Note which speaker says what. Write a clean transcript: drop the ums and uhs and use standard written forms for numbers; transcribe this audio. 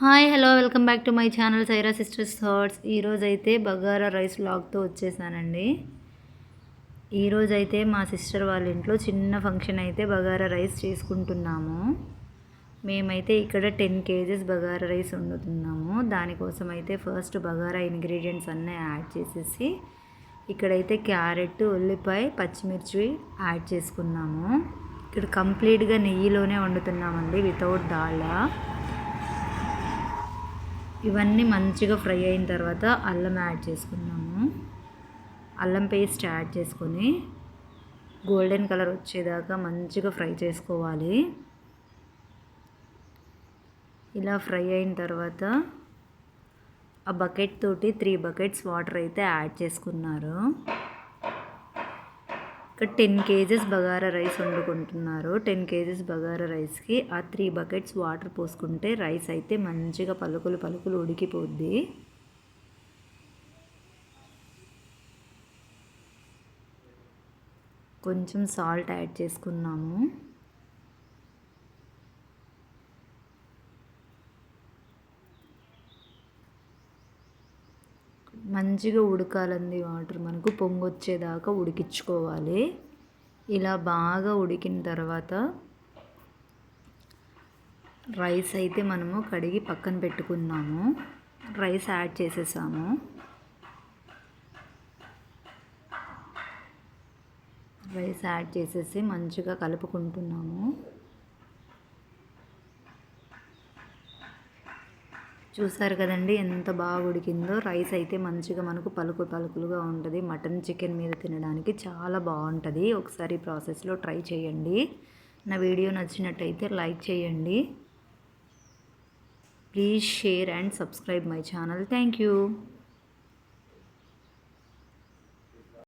Speaker 1: Hi hello welcome back to my channel Saira sisters thoughts. ఈరోజైతే bagara rice వ్లాగ్తో వచ్చేసానండి. ఈరోజైతే మా సిస్టర్ వాళ్ళ ఇంట్లో చిన్న ఫంక్షన్ అయితే బగారా రైస్ చేసుకుంటున్నాము. మేమైతే ఇక్కడ 10 kgs బగారా రైస్ వండుతున్నాము. దానికోసం అయితే ఫస్ట్ బగారా ఇంగ్రీడియంట్స్ అన్నీ యాడ్ చేసేసి ఇక్కడైతే క్యారెట్, ఉల్లిపాయ, పచ్చిమిర్చి యాడ్ చేసుకున్నాము. ఇక్కడ కంప్లీట్గా నెయ్యిలోనే వండుతున్నామండి, వితౌట్ డాల్డా. ఇవన్నీ మంచిగా ఫ్రై అయిన తర్వాత అల్లం యాడ్ చేసుకున్నాము. అల్లం పేస్ట్ యాడ్ చేసుకొని గోల్డెన్ కలర్ వచ్చేదాకా మంచిగా ఫ్రై చేసుకోవాలి. ఇలా ఫ్రై అయిన తర్వాత ఆ బకెట్ తోటి 3 buckets వాటర్ అయితే యాడ్ చేసుకున్నారు. ఇక్కడ 10 kgs బగారా రైస్ వండుకుంటున్నారు. 10 kgs బగారా రైస్కి ఆ 3 buckets వాటర్ పోసుకుంటే రైస్ అయితే మంచిగా పలుకులు ఉడికిపోద్ది. కొంచెం సాల్ట్ యాడ్ చేసుకున్నాము. మంచిగా ఉడకాలండి వాటర్, మనకు పొంగొచ్చేదాకా ఉడికించుకోవాలి. ఇలా బాగా ఉడికిన తర్వాత రైస్ అయితే మనము కడిగి పక్కన పెట్టుకున్నాము. రైస్ యాడ్ చేసేసాము. రైస్ యాడ్ చేసేసి మంచిగా కలుపుకుంటున్నాము. చూసారు కదండి ఎంత బాగా ఉడికిందో. రైస్ అయితే మంచిగా మనకు పలుకులుగా ఉంటుంది. మటన్, చికెన్ మీద తినడానికి చాలా బాగుంటుంది. ఒకసారి ప్రాసెస్లో ట్రై చేయండి. నా వీడియో నచ్చినట్టయితే లైక్ చేయండి. Please share and subscribe my channel. Thank you.